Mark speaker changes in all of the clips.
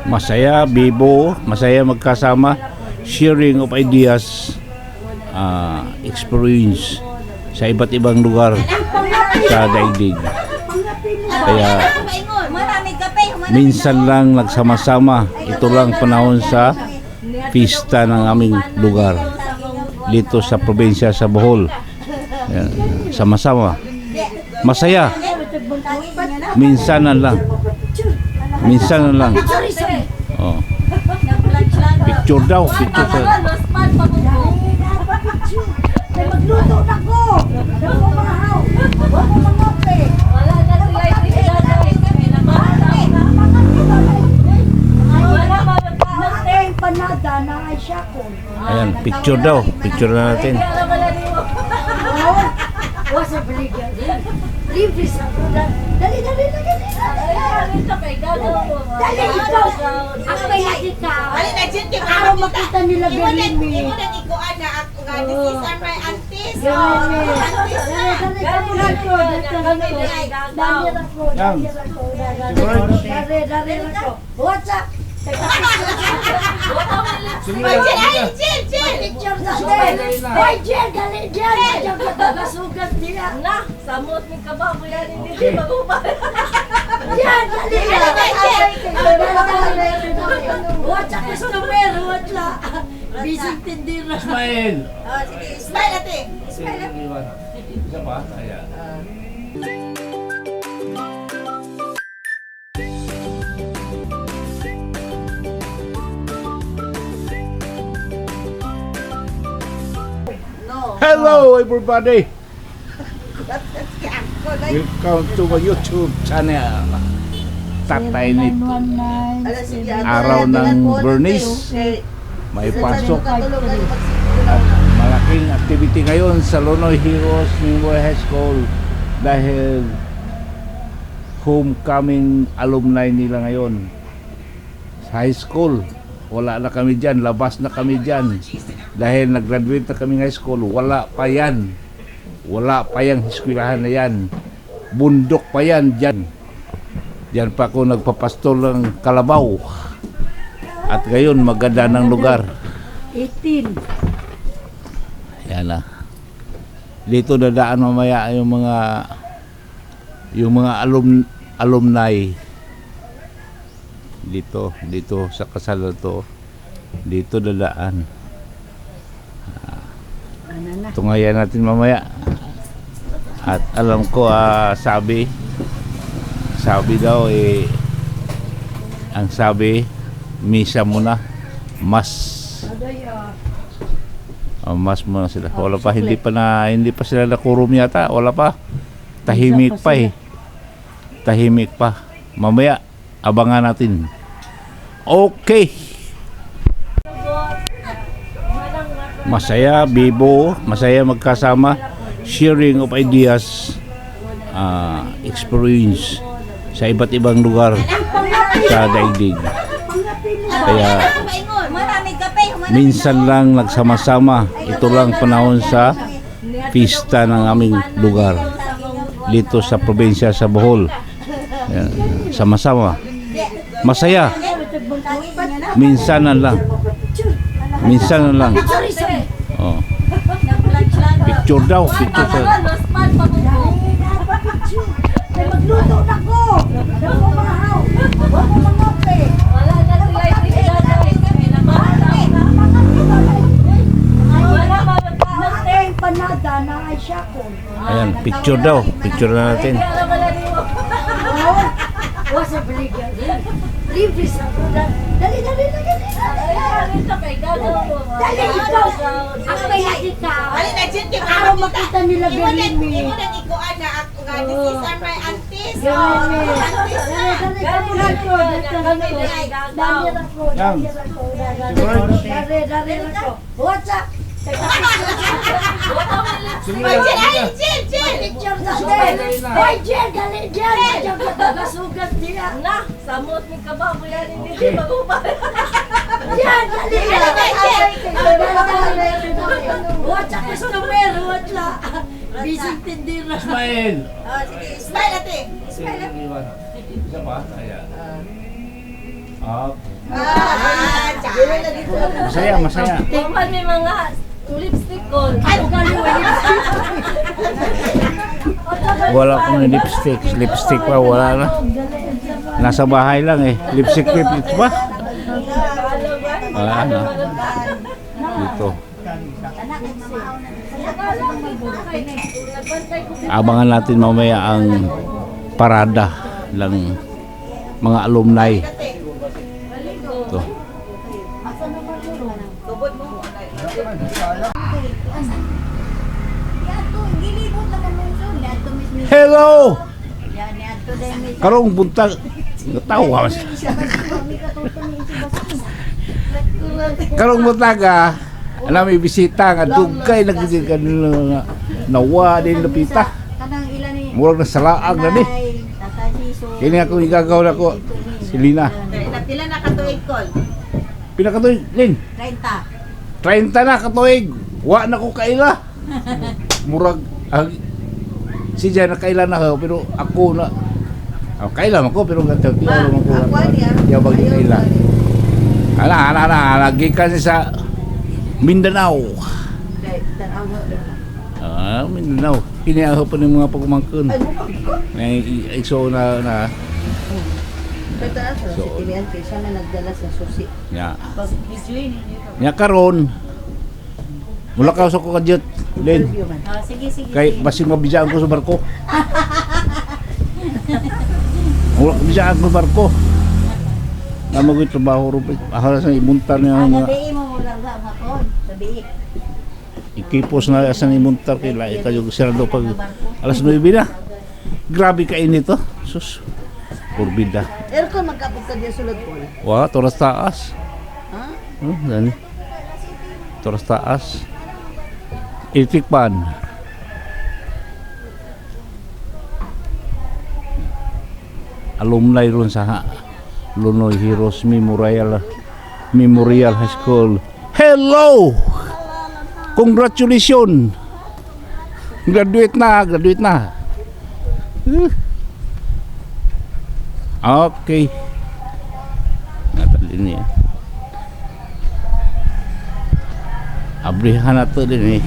Speaker 1: Masaya, bibo, masaya magkasama, sharing of ideas, experience sa iba't ibang lugar sa daigdig. Kaya minsan lang nagsama-sama. Ito lang panahon sa pista ng aming lugar dito sa probinsya sa Bohol. Ayan, sama-sama. Masaya. Minsanan lang. Minsanan lang. Oh. Picture daw, picture sa...
Speaker 2: Magluto na ko! Nagmamahaw! Huwag mo mangope! Wala na sila yung panada na ay syakon.
Speaker 1: Ayan, picture daw. Picture na natin.
Speaker 2: Wasa baligyan. Libre sa dali, dali, dali, dali. Dali, ikaw. Ako may hagit ka. Araw makita nila Berlin.
Speaker 3: Imo nang ikuan na ako nga. This is my aunties.
Speaker 2: What's up?
Speaker 3: Samot ni kabaw yan hindi magubay.
Speaker 2: Yan, dali. What's up, customer? What's up? Busy tindira.
Speaker 1: Smile!
Speaker 3: Oh, sige, smile ate. Smile ate.
Speaker 1: Isa pa? Ayan. Hello everybody! Welcome to my YouTube channel. Tatay Nit. Araw ng Bernice. May pasok. At malaking activity ngayon sa Lonoy Heroes Memorial High School dahil homecoming alumni nila ngayon sa high school. Wala na kami dyan, labas na kami dyan dahil nag-graduate na kami high school. Wala pa yan, wala pa yung eskwelahan na yan, bundok pa yan dyan. Dyan pa ako nagpapastol ng kalabaw at ngayon maganda ng lugar.
Speaker 2: 18.
Speaker 1: Yan na. Dito dadaan mamaya yung mga alumni dito sa kasal to. Dito dadaan. Tungayan natin mamaya. At alam ko sabi daw ang sabi misa muna, mas muna sila. Wala pa, hindi pa sila nakurom yata. Wala pa. Tahimik pa. Mamaya abangan natin. Okay. Masaya, bibo, masaya magkasama, sharing of ideas, experience sa iba't ibang lugar sa daigdig. Kaya minsan lang nagsama-sama. Ito lang panahon sa pista ng aming lugar dito sa probinsya sa Bohol. Ayan, sama-sama. Masaya. Minsanan lang. Minsanan lang. Oh. Picture daw, picture sa...
Speaker 2: Magluto na ko! Nagmamahaw! Huwag mo mangope!
Speaker 3: Wala na sila
Speaker 2: yung panada na ay syakon.
Speaker 1: Ayan, picture daw. Picture na natin.
Speaker 2: Wasa baligyan. Libre sa dali, dali, dali, dali. Dali, ikaw. Ako may hagit ka. Araw makita nila Berlin.
Speaker 3: Imo nang ikuan na ako nga. This is my aunties.
Speaker 2: What's up?
Speaker 3: Samot ni kabaw yan hindi magubay.
Speaker 2: Yan, dali. What's up, customer? What's up? Busy tindira.
Speaker 1: Smile!
Speaker 3: Oh, sige, smile ate. Smile ate.
Speaker 1: Isa pa? Ayan. Okay. Masaya, masaya.
Speaker 3: Waman may mga lipstick ko.
Speaker 1: Wala akong lipstick. Lipstick pa, wala na. Nasa bahay lang eh. Lipstick pa. Wala na. Dito. Abangan natin mamaya ang parada ng mga alumni. Ito. Hello! Karong buntag. Natawa mas. Karong buntag alam may bisita nga dugay nagdigan nawa din lapita. Murag na salaag na ni. Kini ako igagaw na ko si Lina.
Speaker 2: Pila na katuig ko?
Speaker 1: Pila ka tuig, Lin?
Speaker 2: 30.
Speaker 1: 30 na katuig. Wa na ko kaila. Murag si Jan na kaila na ho, pero ako na kaila man ko pero gataw ti ulo man ko. Ya bagi kaila. Ana gikan sa Mindanao. Mindanao. Kini ako pa ng mga pagumangkon. May iso na
Speaker 2: Si Tilian Pisa na nagdala sa susi.
Speaker 1: ya. Ya karon. Mula ka sa ko kadyot, Len.
Speaker 3: Sige.
Speaker 1: Kay basing mabisaan ko sa barko. Mula mabisaan ko sa barko. Namagoy trabaho ro. Ahara sa imuntar niya mga
Speaker 2: Sabihin mo mula nga makon. Sabihin.
Speaker 1: ikipos na asan imuntar kay lahi kayo sirado pag alas 9 na. Grabe ka inito. Sus. Kurbida.
Speaker 2: Aircon magkapit ka diya sulod ko.
Speaker 1: Wah, toras taas.
Speaker 2: Ha?
Speaker 1: Dani. Toras taas. Electric pan. Alumni ron sa Lunoy Heroes Memorial High School. Hello! Congratulations! Graduate na. Okay. Natalin niya. Abrihan na to din eh.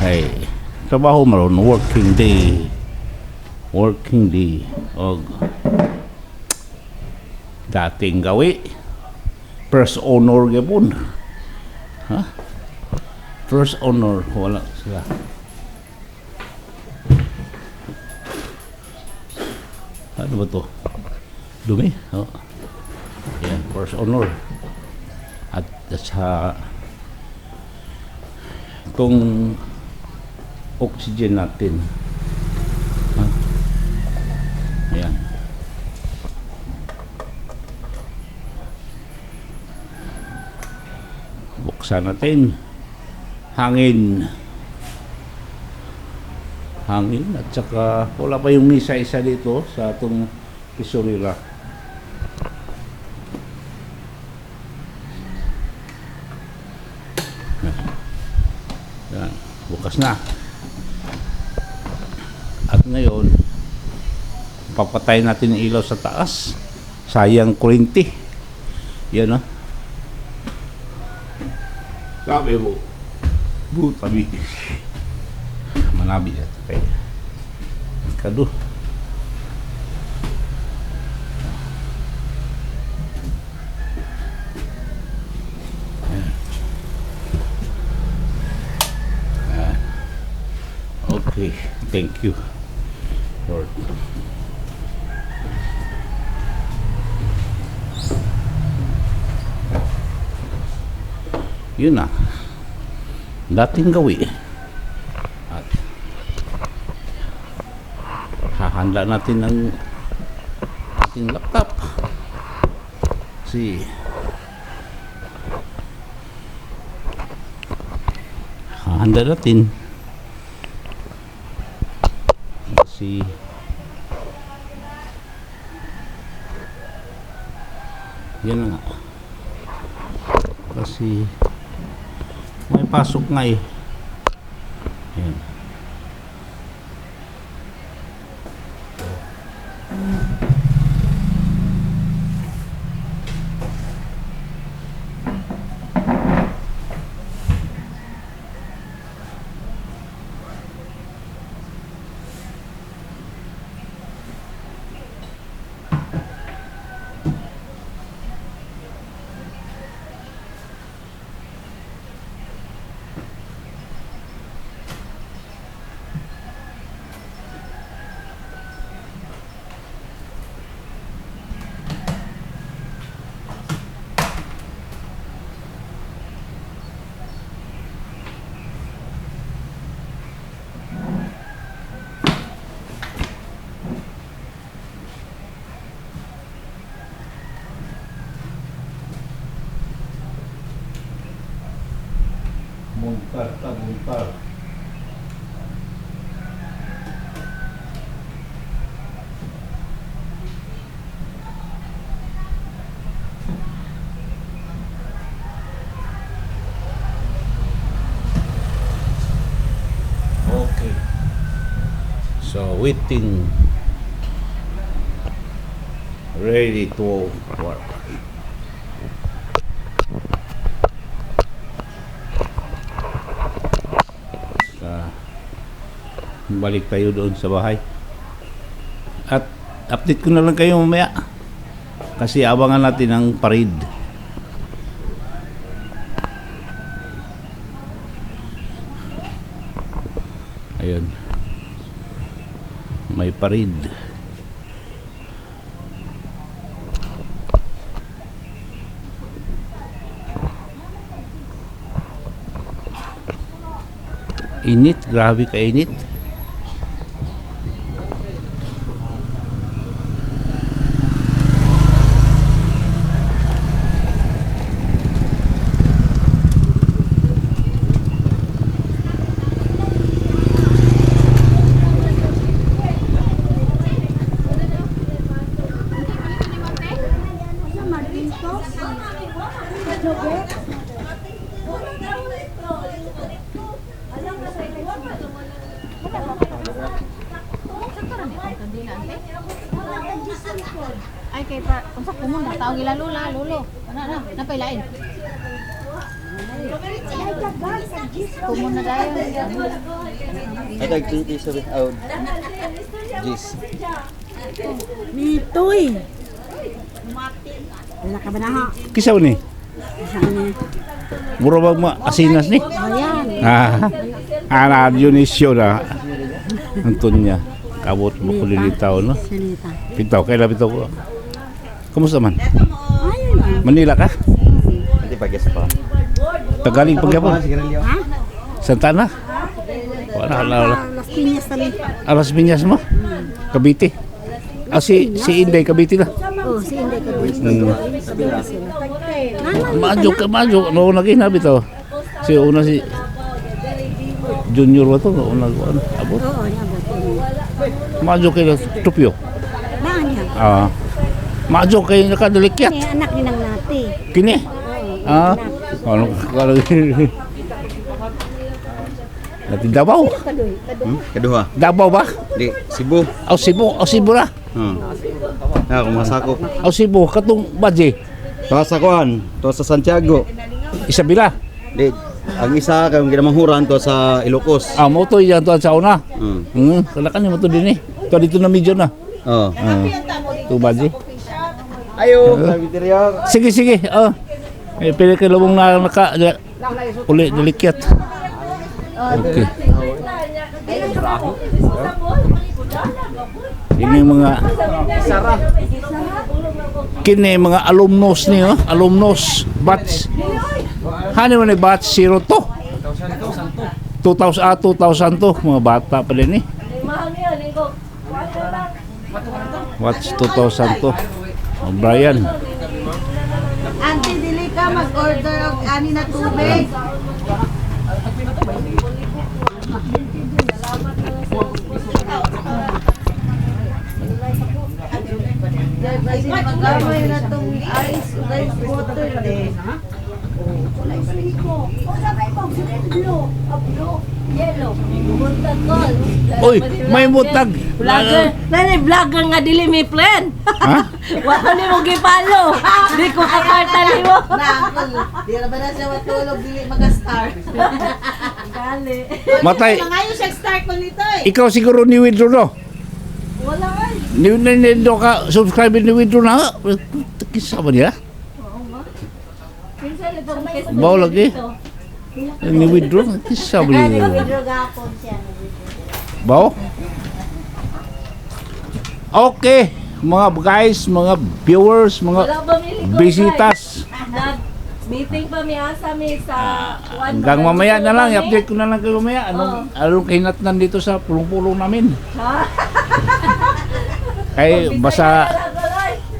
Speaker 1: Hey, trabaho maron, working day. Og dating gawi. First honor gapon. Ha? First honor wala sila. Ano ba to? Dumi? Oh. Yan, first honor. At sa itong oxygen natin. Ha? Ayan. Buksan natin. Hangin at saka wala pa yung misa-isa dito sa itong pisurila. Yan, bukas na. At ngayon papatay natin yung ilaw sa taas. Sayang kuryente. Yan sabi mo tabi manabi at kay kado okay, thank you Lord. Yun na dating gawi at hahanda natin ang ating laptop kasi hahanda natin kasi yan na nga kasi may pasok nga eh. Yan. Buntar. Okay. So waiting. Ready to work. Balik tayo doon sa bahay. At update ko na lang kayo mamaya. Kasi abangan natin ang parade. Ayun. May parade. Init, grabe ka init.
Speaker 4: Ay kay pa unsa ko mo na taong ila lula lulo. Ana napailain. Kumo na dayon.
Speaker 5: Ay tag-20 sabi out. Gis.
Speaker 2: Mitoy. Wala ka ba na ha?
Speaker 1: Kisaw ni? Mura ba asinas ni?
Speaker 2: Ayan.
Speaker 1: Ana Dionisio na. Antonia. Kabot mo ko lilitaw, no?
Speaker 2: Salita.
Speaker 1: Pitaw, kailan pitaw ko? Kumusta man?
Speaker 2: Ayun.
Speaker 1: Manila ka?
Speaker 5: Hindi pa guess pa.
Speaker 1: Tagaling pagyapon?
Speaker 2: Ha?
Speaker 1: Santana? Wala.
Speaker 2: Las Piñas tali.
Speaker 1: Alas Piñas mo? Cavite? Si Inday, Cavite na.
Speaker 2: Oh, si Inday ka doon.
Speaker 1: Majo. Noon lagi na bitaw. Si una si Junior wa to, noon abot.
Speaker 2: Oo, niya ba?
Speaker 1: Majo kay Tupyo.
Speaker 2: Baan niya?
Speaker 1: Majo kay nakadalikyat.
Speaker 2: Kaya anak ni nang nati.
Speaker 1: Kini? Ano kalau Nanti Davao.
Speaker 5: Kedua.
Speaker 1: Davao ba?
Speaker 5: Di Cebu.
Speaker 1: Cebu na.
Speaker 5: Ya, kumasakop.
Speaker 1: Cebu katong Baje.
Speaker 5: Tuwa sa kuan, tuwa sa Santiago.
Speaker 1: Isabela.
Speaker 5: Di ang isa kay ginamahuran to sa Ilocos.
Speaker 1: Mo to yan to sa una.
Speaker 5: Hmm.
Speaker 1: Kalakan mo to din eh. To dito na medyo na.
Speaker 5: Oh.
Speaker 1: To Baje.
Speaker 5: Ayo, Sabiteriya.
Speaker 1: Sige. Pili kay lubong na uli dalikyat. Okay. Ini mga kini mga alumnos ni alumnos batch. Hani man ni batch 02. 2002 mga bata pa din ni. Batch 2002. Brian.
Speaker 2: Auntie, dili ka mag-order og ani na tubig. Kasi mag-amay na tong ice water din.
Speaker 1: Oy, may mutag.
Speaker 3: Vlogger. Nani vlogger nga dili mi plan.
Speaker 1: Ha?
Speaker 3: Wala ni mo gipalo. Di ko kaparta nimo.
Speaker 2: Di na ba na siya matulog dili mag-star?
Speaker 3: Gali.
Speaker 1: Matay.
Speaker 2: Ngayon siya start ko nito eh.
Speaker 1: Ikaw siguro ni withdraw no?
Speaker 3: Wala ay.
Speaker 1: Ni ka subscribe ni withdraw na. Kisa ba niya?
Speaker 3: Kinsa litong kes.
Speaker 1: Bawa lagi. Ni withdraw. Kisa ba niya?
Speaker 2: Drogapon siya.
Speaker 1: Bawa? Okay. Mga guys, mga viewers, mga
Speaker 3: Wala ba mi ligo,
Speaker 1: bisitas.
Speaker 3: Meeting pa mi asa mi sa
Speaker 1: Hanggang mamaya na lang, i-update ko na lang kayo mamaya. Anong kahinatnan dito sa pulong-pulong namin? Kaya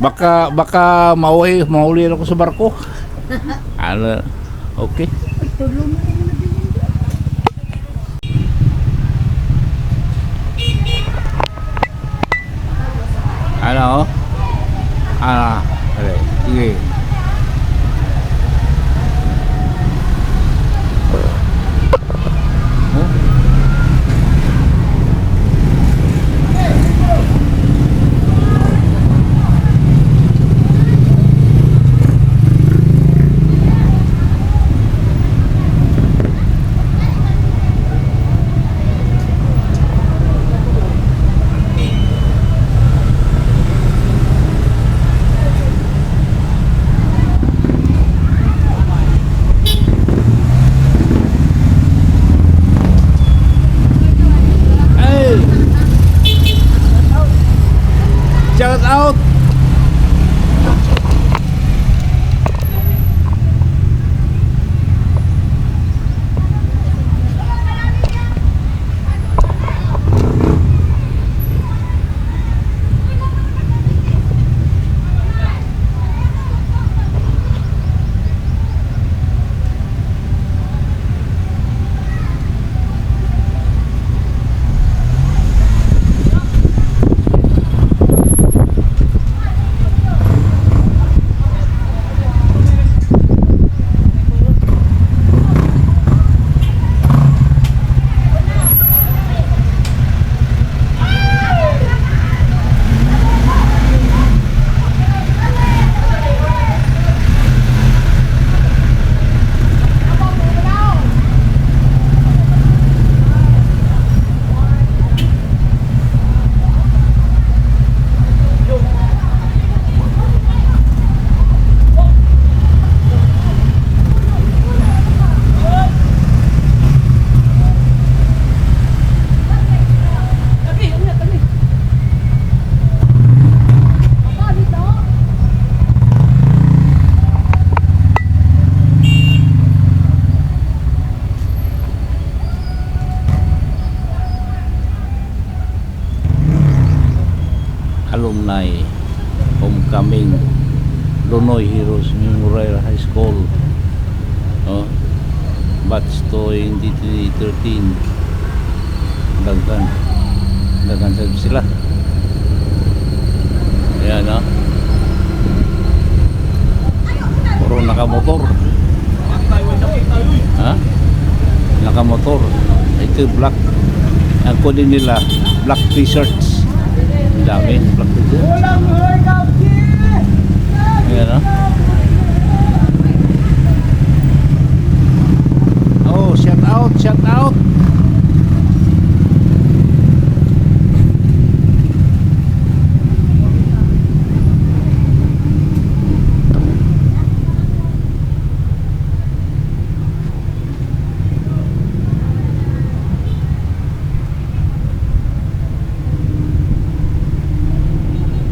Speaker 1: baka mahuli ako sa barko. Okay. alumni homecoming Lunoy Heroes Memorial High School. Oh, batch 2013. Dagan sila. Ayan, no? Puro nakamotor. Ha? Nakamotor. Ito black. Ang kode nila black t-shirts. Ang dami black t-shirts. Ayan, no? Oh, shout out, shout out.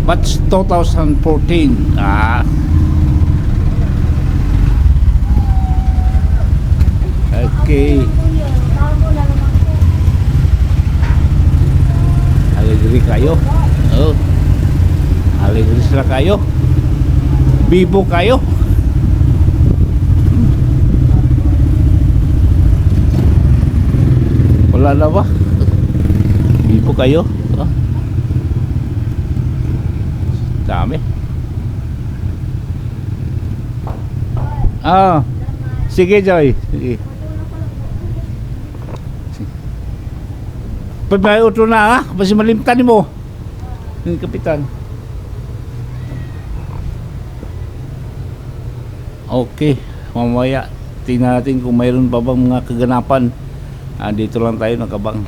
Speaker 1: Batch 2014. Okay. Alegre kayo. Oh. Alegre sila kayo. Bibo kayo. Wala na ba? Bibo kayo. Oh. Dami. Sige Joy. Sige. Pagmay utro na ha, basi malimtan mo. Yung kapitan. Okay, mamaya tingnan natin kung mayroon pa bang mga kaganapan. Dito lang tayo nakabang.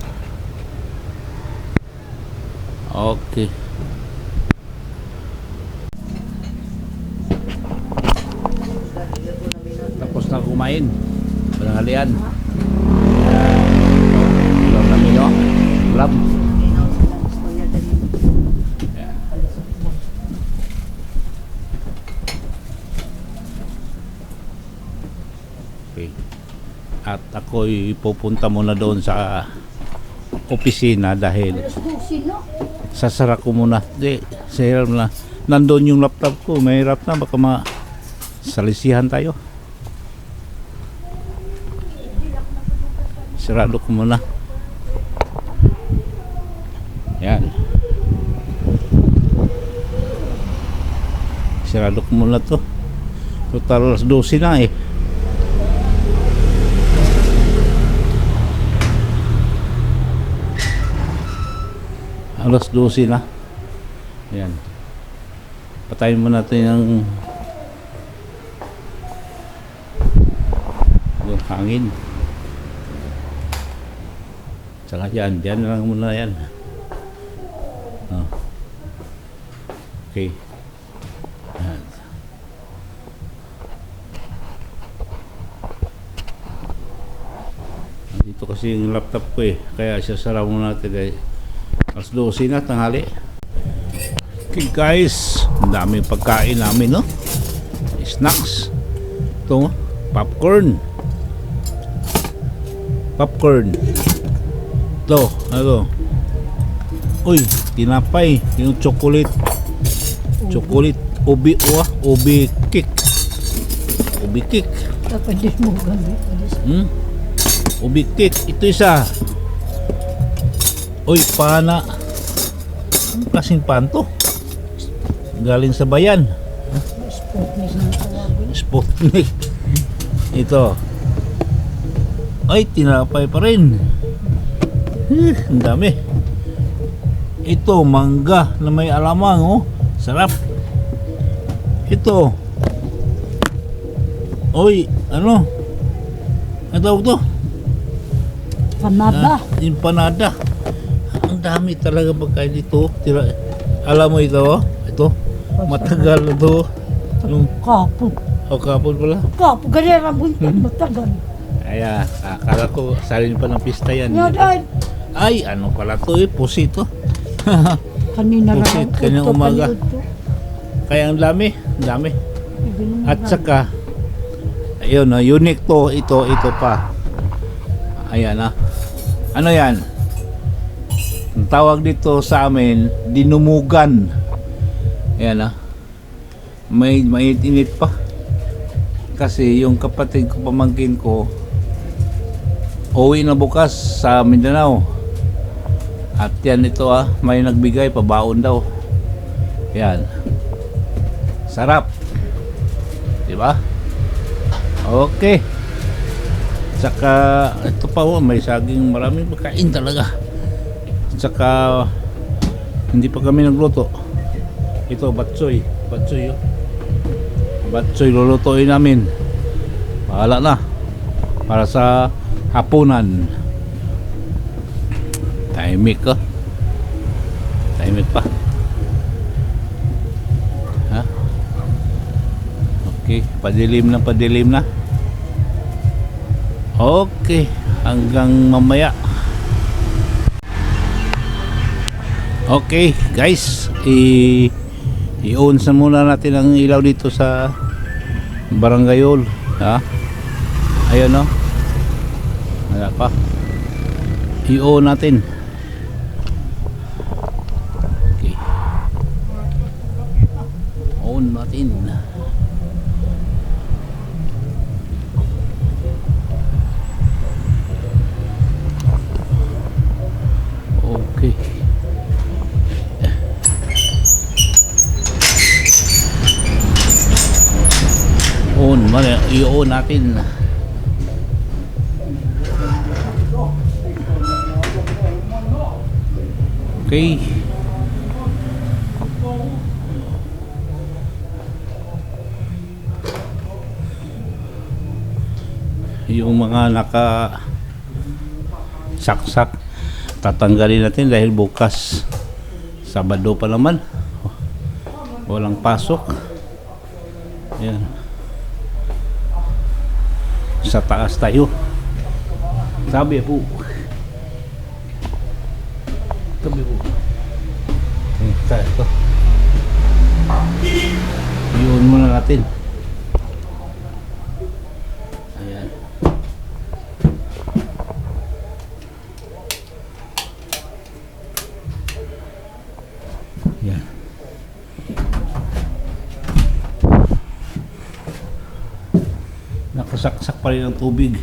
Speaker 1: Okay. Tapos na kumain. Panangalian. Ulam namin, no? Ulam. Okay. At ako'y pupunta muna doon sa opisina dahil sasara ko muna. Di, sahirap na. Nandun yung laptop ko. Mahirap na. Baka salisihan tayo. Sarado ko muna. Yan. Sarado ko muna to. Total alas 12 na eh. Alas 12 na. Yan. Patayin mo natin yung hangin. Saka yan. Diyan lang muna yan. Okay. Yan. Dito kasi yung laptop ko eh. Kaya sasara muna natin guys. Alas 12 na tanghali. Okay guys, ang dami pagkain namin, no? Snacks. Ito, popcorn. Popcorn. Ito, ano? Uy, tinapay. Yung chocolate. Chocolate. Ubi, ubi cake. Ubi cake. Ubi cake. Ito isa. Uy, pana. Ang kasing panto. Galing sa bayan. Sputnik. Ito. Ay, tinapay pa rin. Ang dami. Ito, mangga na may alamang, oh. Sarap. Ito. Uy, ano? Ano tawag to?
Speaker 2: Panada.
Speaker 1: Empanada. Ang dami talaga pagkain dito. Alam mo ito, oh? Ito. Matagal na to. Yung
Speaker 2: Kapon.
Speaker 1: kapon pala.
Speaker 2: Kapon. Ganyan ang buntag. Matagal.
Speaker 1: Ay, akala ko salin pa ng pista yan. Ay, ano pala to eh, pusit to.
Speaker 2: Kanina
Speaker 1: Pusit, kanyang umaga. Kaya ang dami, At saka, ayun, unique to, ito pa. Ayan Ano yan? Ang tawag dito sa amin, dinumugan. Ayan may mainit-init pa. Kasi yung kapatid ko, pamangkin ko, uwi na bukas sa Mindanao. At yan ito may nagbigay pabaon daw. Yan. Sarap. Diba? Okay. Saka ito pa may saging, maraming pagkain talaga. Saka hindi pa kami nagluto. Ito batsoy. Batsoy lulutuin namin. Bahala na. Para sa hapunan. Tahimik ka. Tahimik pa. Okay, padilim na. Okay, hanggang mamaya. Okay, guys, i-on sa muna natin ang ilaw dito sa Barangay Hall. Ayun wala pa. I-on natin. Okay. On natin. Okay. I-on natin. Okay. Yung mga naka saksak tatanggalin natin dahil bukas Sabado pa naman. Walang pasok. Yan. Sa taas tayo. Sabi po. Sabi po. Ito. Yun muna natin. Ayan. Yan. Nakasaksak pa rin ang tubig.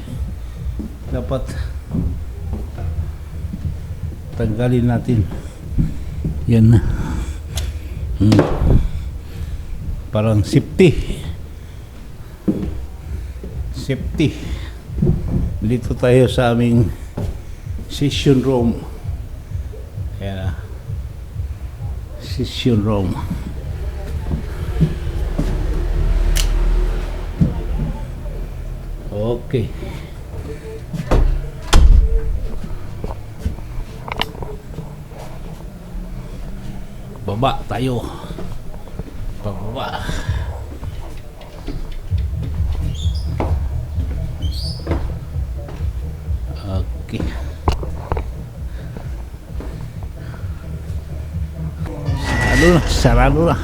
Speaker 1: Dapat tanggalin natin. Yan na. Parang safety. Dito tayo sa aming session room. Ayan na. Session room. Okay. Baba tayo. Pababa. Okay. Sarado na.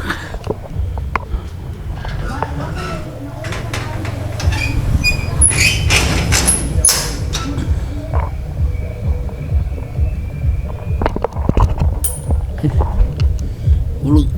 Speaker 1: Ulog.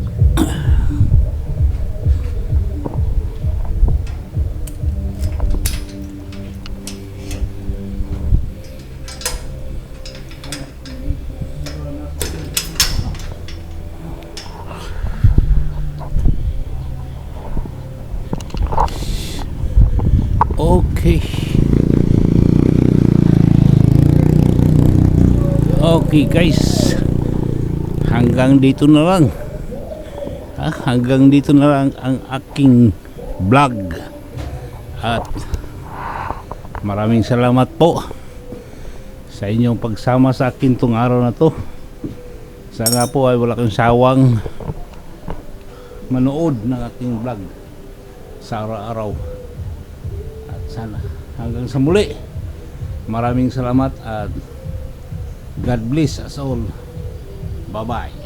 Speaker 1: Okay. Okay guys. Hanggang dito na lang. Hanggang dito na lang ang aking vlog. At maraming salamat po sa inyong pagsama sa akin tong araw na to. Sana po ay wala kang sawang manood ng aking vlog sa araw-araw. At sana hanggang sa muli. Maraming salamat at God bless us all. Bye-bye.